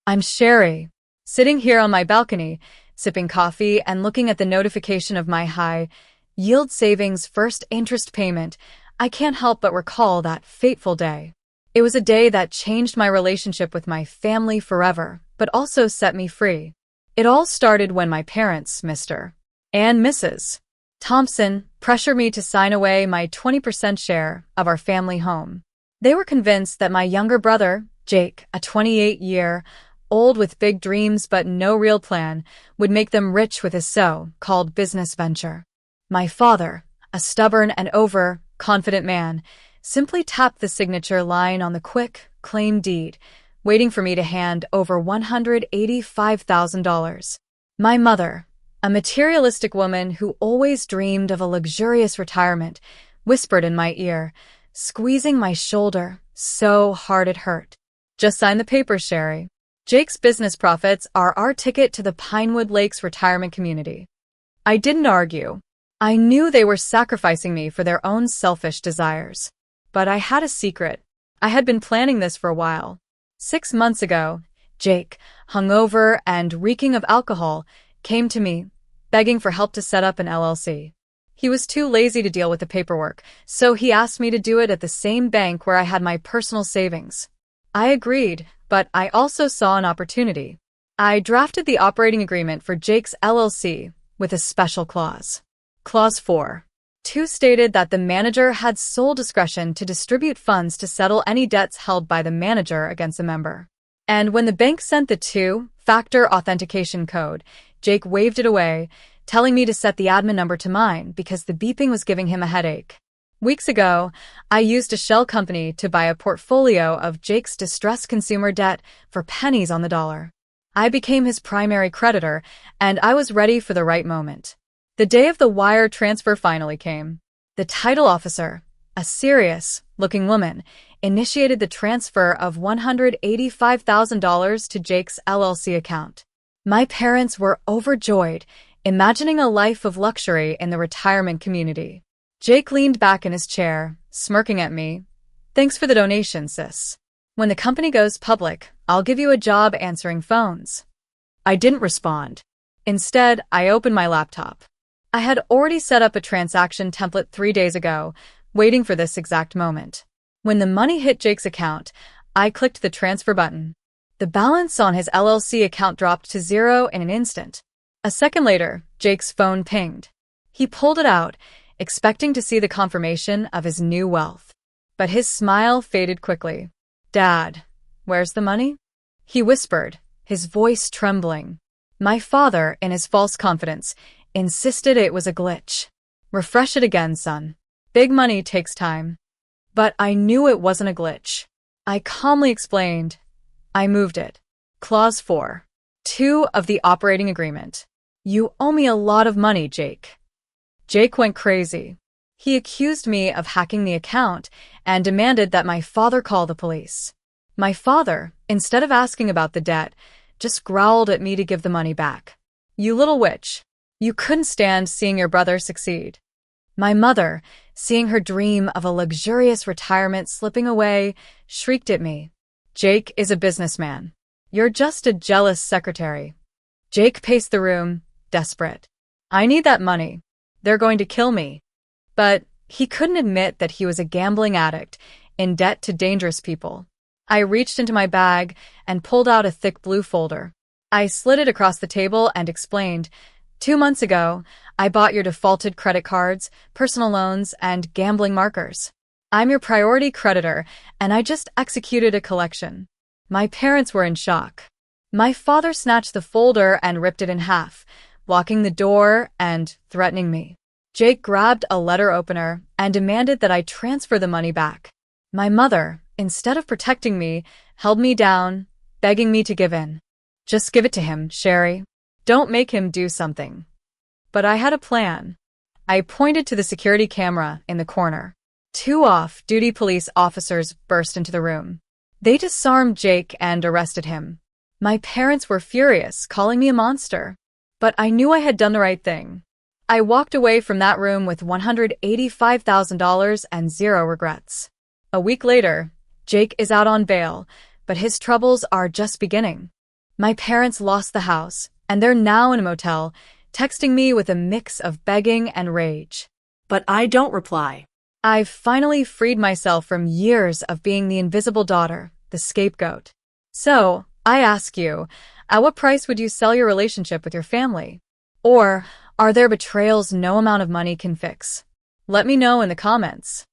I'm Sherry, sitting here on my balcony, sipping coffee and looking at the notification of my high-yield savings first interest payment. I can't help but recall that fateful day. It was a day that changed my relationship with my family forever, but also set me free. It all started when my parents, Mr. and Mrs. Thompson, pressured me to sign away my 20% share of our family home. They were convinced that my younger brother, Jake, a 28-year-old with big dreams but no real plan, would make them rich with his so-called business venture. My father, a stubborn and overconfident man, simply tapped the signature line on the quick claim deed, waiting for me to hand over $185,000. My mother, a materialistic woman who always dreamed of a luxurious retirement, whispered in my ear, squeezing my shoulder so hard it hurt. Just sign the papers, Sherry. Jake's business profits are our ticket to the Pinewood Lakes retirement community. I didn't argue. I knew they were sacrificing me for their own selfish desires. But I had a secret. I had been planning this for a while. 6 months ago, Jake, hungover and reeking of alcohol, came to me, begging for help to set up an LLC. He was too lazy to deal with the paperwork, so he asked me to do it at the same bank where I had my personal savings. I agreed, but I also saw an opportunity. I drafted the operating agreement for Jake's LLC with a special clause. Clause 4.2 stated that the manager had sole discretion to distribute funds to settle any debts held by the manager against a member. And when the bank sent the two-factor authentication code, Jake waved it away, telling me to set the admin number to mine because the beeping was giving him a headache. Weeks ago, I used a shell company to buy a portfolio of Jake's distressed consumer debt for pennies on the dollar. I became his primary creditor, and I was ready for the right moment. The day of the wire transfer finally came. The title officer, a serious-looking woman, initiated the transfer of $185,000 to Jake's LLC account. My parents were overjoyed, imagining a life of luxury in the retirement community. Jake leaned back in his chair, smirking at me. Thanks for the donation, sis. When the company goes public, I'll give you a job answering phones. I didn't respond. Instead, I opened my laptop. I had already set up a transaction template 3 days ago, waiting for this exact moment. When the money hit Jake's account, I clicked the transfer button. The balance on his LLC account dropped to 0 in an instant. A second later, Jake's phone pinged. He pulled it out, expecting to see the confirmation of his new wealth. But his smile faded quickly. Dad, where's the money? He whispered, his voice trembling. My father, in his false confidence, insisted it was a glitch. Refresh it again, son. Big money takes time. But I knew it wasn't a glitch. I calmly explained. I moved it. Clause 4.2 of the operating agreement. You owe me a lot of money, Jake. Jake went crazy. He accused me of hacking the account and demanded that my father call the police. My father, instead of asking about the debt, just growled at me to give the money back. You little witch. You couldn't stand seeing your brother succeed. My mother, seeing her dream of a luxurious retirement slipping away, shrieked at me. Jake is a businessman. You're just a jealous secretary. Jake paced the room, desperate. I need that money. They're going to kill me. But he couldn't admit that he was a gambling addict, in debt to dangerous people. I reached into my bag and pulled out a thick blue folder. I slid it across the table and explained, 2 months ago, I bought your defaulted credit cards, personal loans, and gambling markers. I'm your priority creditor, and I just executed a collection. My parents were in shock. My father snatched the folder and ripped it in half, blocking the door and threatening me. Jake grabbed a letter opener and demanded that I transfer the money back. My mother, instead of protecting me, held me down, begging me to give in. Just give it to him, Sherry. Don't make him do something. But I had a plan. I pointed to the security camera in the corner. 2 off-duty police officers burst into the room. They disarmed Jake and arrested him. My parents were furious, calling me a monster. But I knew I had done the right thing. I walked away from that room with $185,000 and 0 regrets. A week later, Jake is out on bail, but his troubles are just beginning. My parents lost the house, and they're now in a motel, texting me with a mix of begging and rage. But I don't reply. I've finally freed myself from years of being the invisible daughter, the scapegoat. So, I ask you, at what price would you sell your relationship with your family? Or are there betrayals no amount of money can fix? Let me know in the comments.